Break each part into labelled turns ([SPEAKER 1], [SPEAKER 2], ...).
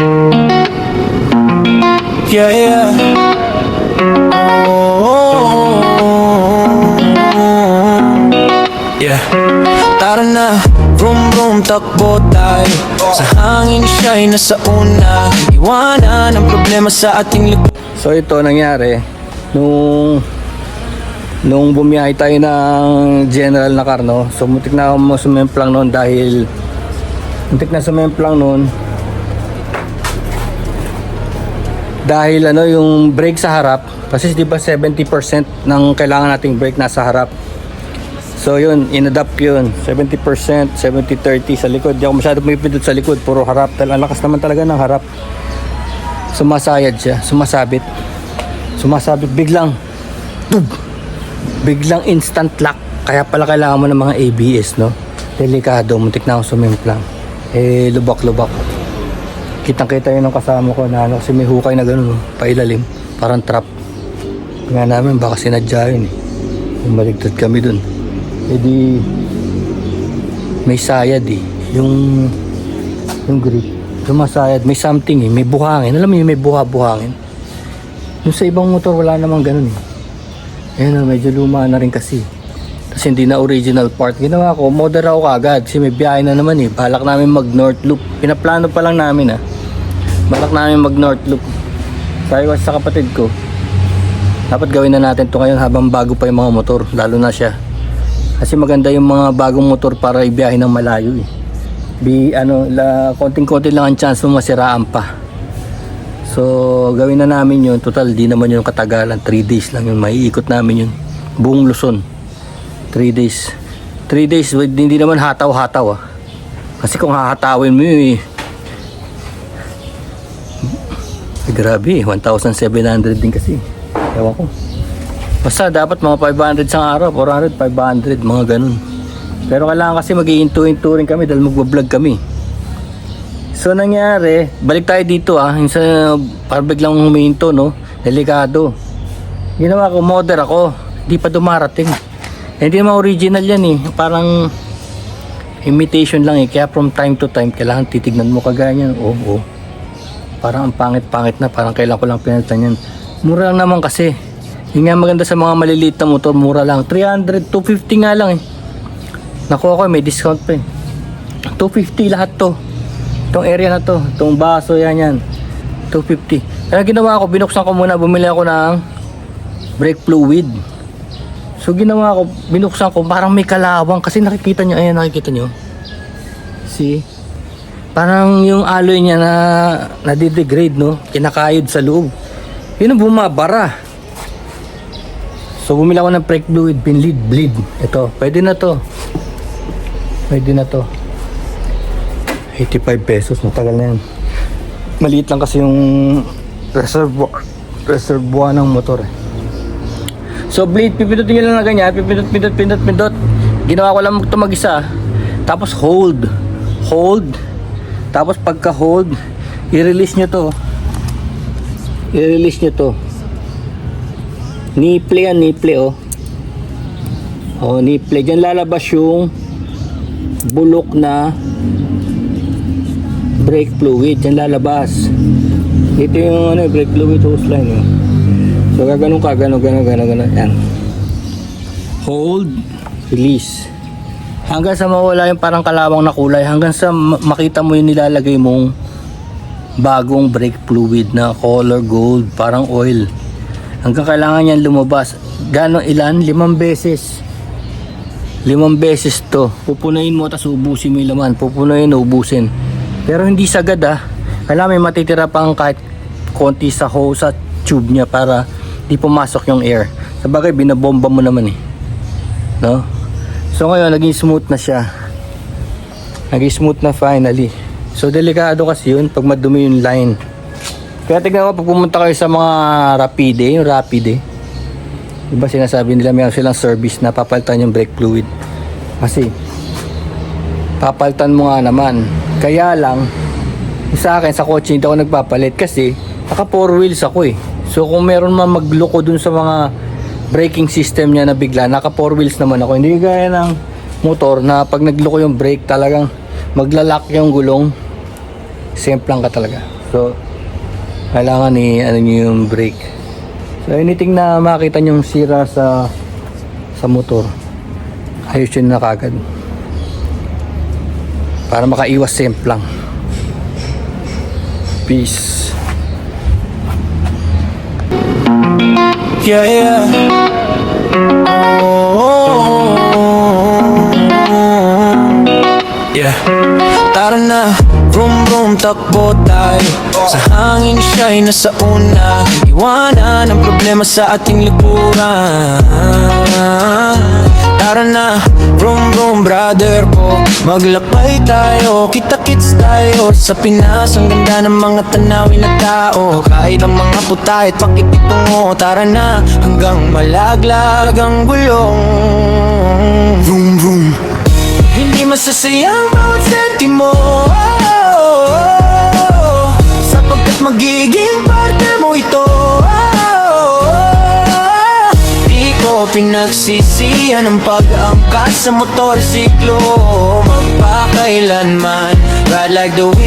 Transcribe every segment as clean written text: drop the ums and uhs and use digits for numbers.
[SPEAKER 1] Yeah, yeah. Oh, yeah. Tara na, vroom vroom, takbo tayo. Sa hangin siya'y nasa una. Iwanan ang problema sa ating likod.
[SPEAKER 2] So ito nangyari nung bumiyahe tayo ng General na car, no? So muntik na ako sumemplang noon dahil ano yung brake sa harap, kasi di ba 70% ng kailangan nating brake nasa harap. So yun, inadapt yun 70%, 70-30 sa likod. Di ako masyado pumipindot sa likod, puro harap. Ang lakas naman talaga ng harap. Sumasayad siya, sumasabit biglang instant lock. Kaya pala kailangan mo ng mga ABS, no? Delikado, muntik na ako sumimplang. Lubak-lubak. Kitang-kita yun ng kasama ko na ano, kasi may hukay na gano'n, pailalim, parang trap. Nga namin, baka sinadya yun eh. Maligtad kami dun. Di may sayad eh. Yung grip, sumasayad, may something eh, may buhangin. Alam mo yun, may buhangin. Yung sa ibang motor, wala namang ganun eh. Ayun, medyo luma na rin kasi. Kasi hindi na original part. Ginawa ko, modder ako kagad kasi may biyahe na naman eh. Balak namin mag North Loop. Pinaplano pa lang namin ah. Balak namin mag North Loop. Sabi ko sa kapatid ko, dapat gawin na natin ito ngayon habang bago pa yung mga motor. Lalo na siya. Kasi maganda yung mga bagong motor para ibiyahe ng malayo eh. Konting-konti lang ang chance mo masiraan pa. So gawin na namin yun. Total di naman yun katagalan, 3 days lang yun. Maiikot namin yun buong Luzon. 3 days. 3 days, hindi naman hataw-hataw ah. Kasi kung hahatawin mo yun grabe, 1,700 din kasi. Ewan ko. Basta dapat mga 500 sa araw, 400, 500, mga ganun. Pero kailangan kasi mag-iinto-into rin kami dahil magbablog kami. So nangyari, balik tayo dito ah. Yung sa parang biglang huminto, no? Delikado. Ginawa ko, modder ako. Di pa dumarating. Hindi naman original yan eh. Parang imitation lang eh. Kaya from time to time, kailangan titignan mo kaganyan. Oo. Parang ang pangit-pangit na. Parang kailangan ko lang pinalitan yan. Mura lang naman kasi. Yung nga maganda sa mga maliliit na motor, mura lang. 300, 250 nga lang eh. Nakuha ko, may discount pa eh. 250 lahat to. Itong area na to. Itong baso yan. 250. Kaya ginawa ko, binuksan ko muna. Bumili ako ng brake fluid. So ginawa ko, binuksan ko, parang may kalawang. Kasi nakikita nyo, ayan nakikita nyo. See? Parang yung alloy niya na nadidegrade, no? Kinakayod sa loob. Yun ang bumabara. So bumili ako ng brake fluid, bleed. Ito, pwede na to. 85 pesos, matagal na yan. Maliit lang kasi yung reservoir ng motor eh. So bleed, pipindutin nyo lang na ganyan, pindot. Ginawa ko lang ito mag-isa. Tapos hold. Tapos pagka hold, i-release nyo to. Nipple oh. Oh, nipple. Diyan lalabas yung bulok na brake fluid. Diyan lalabas. Ito yung brake fluid hose line oh. So gaganon ka, ganon. Yan. Hold, release. Hanggang sa mawala yung parang kalawang na kulay, hanggang sa makita mo yung nilalagay mong bagong brake fluid na color gold, parang oil. Hanggang kailangan yan lumabas. Ilan? 5 beses. 5 beses to. Pupunayin mo tapos ubusin mo yung laman. Ubusin. Pero hindi sagad ah. Kailangan may matitira pang kahit konti sa hose at tube niya para di pumasok yung air. Sabagay binabomba mo naman eh. No? So ngayon naging smooth na siya. Naging smooth na finally. So delikado kasi yun pag madumi yung line. Kaya tignan mo pag pumunta kayo sa mga Rapide, yung Rapide. Diba sinasabi nila mayroon silang service na papalitan yung brake fluid. Kasi papalitan mo nga naman. Kaya lang sa akin sa kotse hindi ako nagpapalit kasi naka 4 wheels ako eh. So kung meron man magloko dun sa mga braking system niya na bigla, naka 4 wheels naman ako. Hindi gaya ng motor na pag nagloko yung brake talagang maglalak yung gulong. Simple lang ka talaga. So, kailangan ano nyo yung brake. So, anything na makita nyong sira sa motor, ayusin na kagad. Para makaiwas semplang. Peace.
[SPEAKER 1] Yeah, yeah. Yeah. Tara na, vroom vroom, takbo tayo. Sa hangin siya'y nasa una. Iwanan ang problema sa ating likuran. Tara na, vroom vroom, brother ko. Maglakbay tayo, kita-kits tayo. Sa Pinas, ang ganda ng mga tanawin na tao. Kahit ang mga putahit, pakikitungo. Tara na, hanggang malaglag ang gulong. Vroom vroom. Hindi masasayang bawat sentimo, sapagkat magiging parte mo ito. Di ko pinagsisihan ang pag-angkas sa motorsiklo. Magpakailanman, ride like the wind.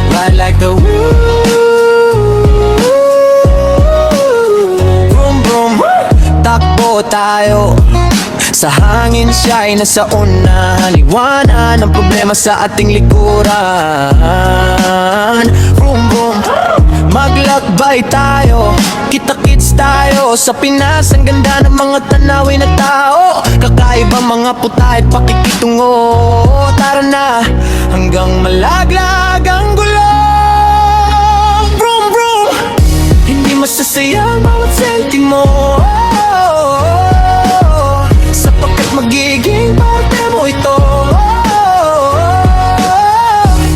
[SPEAKER 1] Ride like the wind. Takbo tayo, sa hangin siya'y nasa una. Liwanan ang problema sa ating likuran. Vroom vroom, maglakbay tayo, kita-kits tayo. Sa Pinas, ang ganda ng mga tanawin na tao. Kakaiba mga putahit, pakikitungo. Tara na, hanggang malaglag ang gulong. Vroom vroom, hindi masasayang bawat sentimo, sapagkat magiging parte mo ito.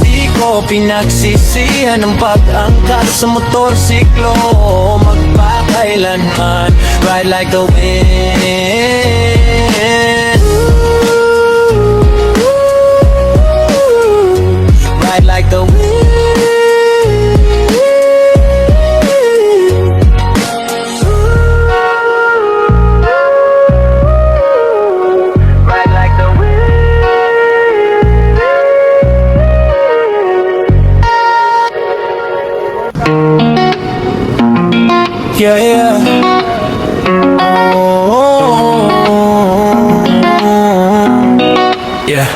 [SPEAKER 1] Di ko pinagsisihan ang pag-angkas sa motorsiklo. Magpakailanman, ride like the wind. Ride like the wind. Yeah, yeah. Yeah.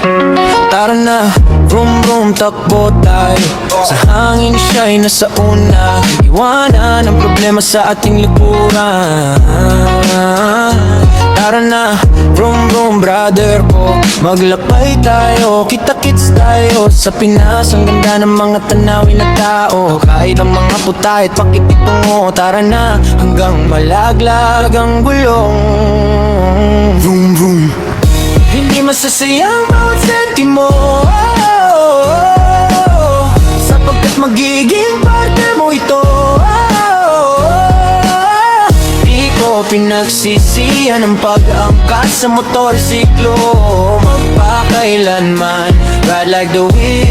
[SPEAKER 1] Tara na, vroom vroom, takbo tayo. Sa hangin siya'y nasa una. Iwanan ang problema sa ating likuran. Tara na, vroom vroom, brother ko. Maglakbay tayo, kita-kits tayo. Sa Pinas, ang ganda ng mga tanawin na tao. Kahit ang mga putahit, pakikitungo. Tara na, hanggang malaglag ang gulong. Vroom vroom. Hindi masasayang bawat sentimo, sapagkat magiging parte mo ito. Di ko pinagsisihan ang pag-angkas sa motorsiklo. Magpakailanman, ride like the wind.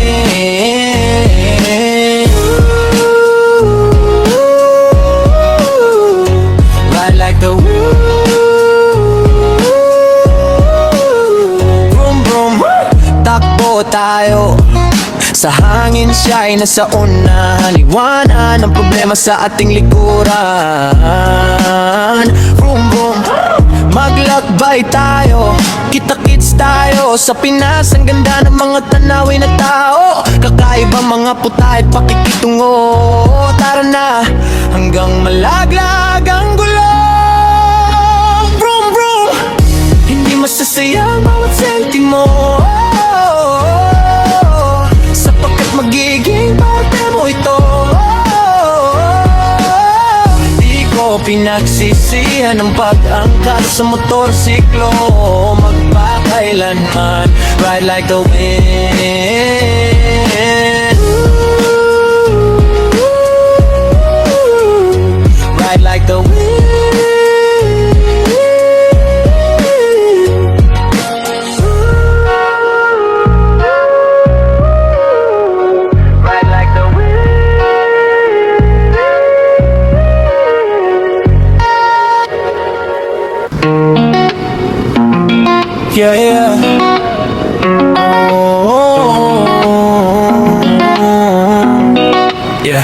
[SPEAKER 1] Ride like the wind. Takbo tayo, sa hangin siya'y nasa una. Liwanan ang problema sa ating likuran. Vroom vroom, maglakbay tayo, kita-kits tayo. Sa Pinas, ang ganda ng mga tanawin na tao. Kakaiba mga putahit, pakikitungo. Tara na, hanggang malaglag ang gulong. Vroom vroom, hindi masasayang bawat sentimo, sapagkat magiging parte mo ito. Di ko pinagsisihan ang pag-angkas sa motorsiklo. Magpakailanman, ride like the wind. Ride like the wind. Yeah, yeah. Oh, yeah.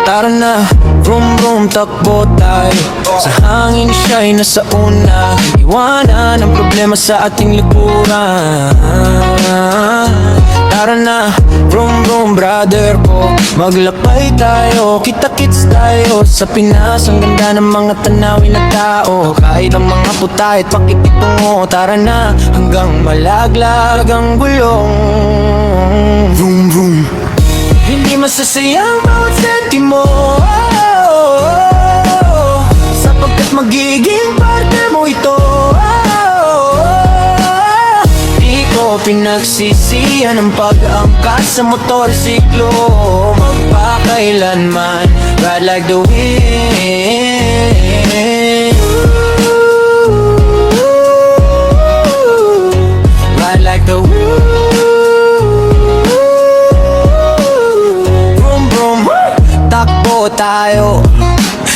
[SPEAKER 1] Tara na, vroom vroom, takbo tayo. Sa hangin siya'y nasa una. Iwanan ang problema sa ating likuran. Tara na, vroom vroom, brother ko. Maglakbay tayo, kita-kits tayo. Sa Pinas, ang ganda ng mga tanawin na tao. Kahit ang mga puta at pakikitungo. Tara na, hanggang malaglag ang gulong. Vroom vroom. Hindi masasayang bawat sentimo, sapagkat magiging parte mo ito. Di ko pinagsisihan ang pag-angkas sa motorsiklo. Magpakailanman, ride like the wind. Ride like the wind. Tayo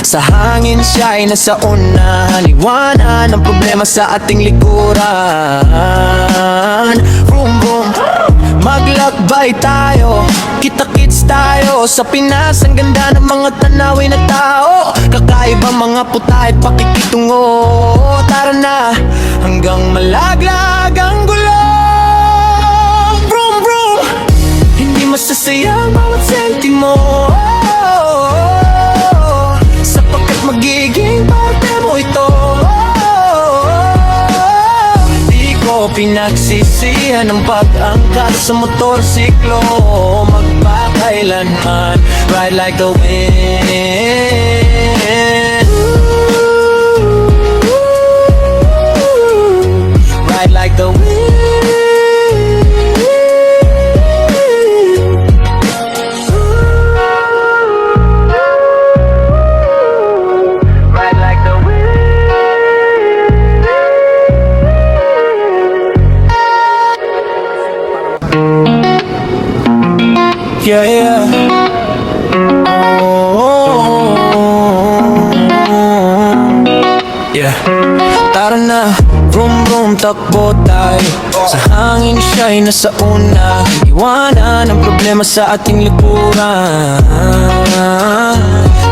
[SPEAKER 1] sa hangin siya'y nasa unahan. Iwanan ang problema sa ating likuran. Vroom vroom, maglakbay tayo, kita-kits tayo. Sa Pinas, ang ganda ng mga tanawin na tao. Kakaiba mga puta at pakikitungo. Tara na, hanggang malaglag ang gulong. Vroom vroom, hindi masasayang bawat sentimo, sapagkat magiging parte mo ito. Di ko pinagsisihan ang pag-angkat sa motorsiklo. Magpakailanman, ride like the wind. Ride like the wind. Yeah, yeah. Oh, yeah. Tara na, vroom vroom, takbo tayo. Sa hangin siya'y nasa una. Iwanan ang problema sa ating likuran.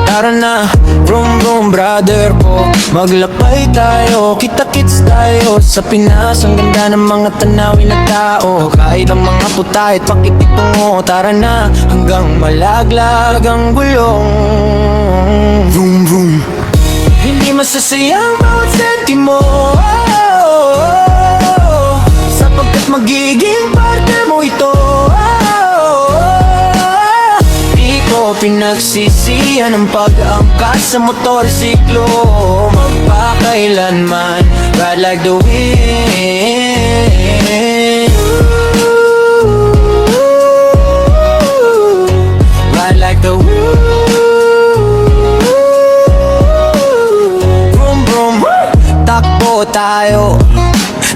[SPEAKER 1] Tara na, vroom vroom, brother ko. Maglakbay tayo, kita-kits tayo. Sa Pinas, ang ganda ng mga tanawin na tao. Kahit ang mga puta at pakikitungo. Tara na, hanggang malaglag ang gulong. Vroom vroom. Hindi masasayang bawat sentimo, sapagkat magiging parte mo ito. Di ko pinagsisihan ang pag-angkas sa motorsiklo. Magpakailanman, ride like the wind. Ride like the wind. Takbo tayo,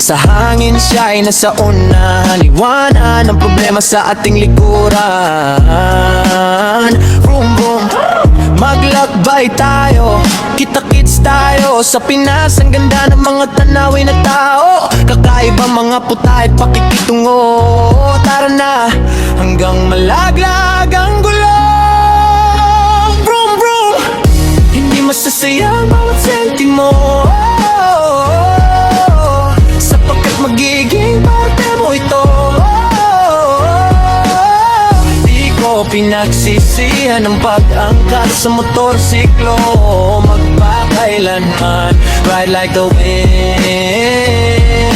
[SPEAKER 1] sa hangin siya'y nasa unahan. Iwanan ang problema sa ating likuran. Vroom vroom, maglakbay tayo, kita-kits tayo. Sa Pinas, ang ganda ng mga tanawin na tao. Kakaiba mga puta at pakikitungo. Tara na, hanggang malaglag ang gulong. Vroom vroom, hindi masasayang bawat sentimo, sapagkat magiging parte mo ito. Di ko pinagsisihan ang pag-angkat sa motorsiklo. Magpakailanman, ride like the wind.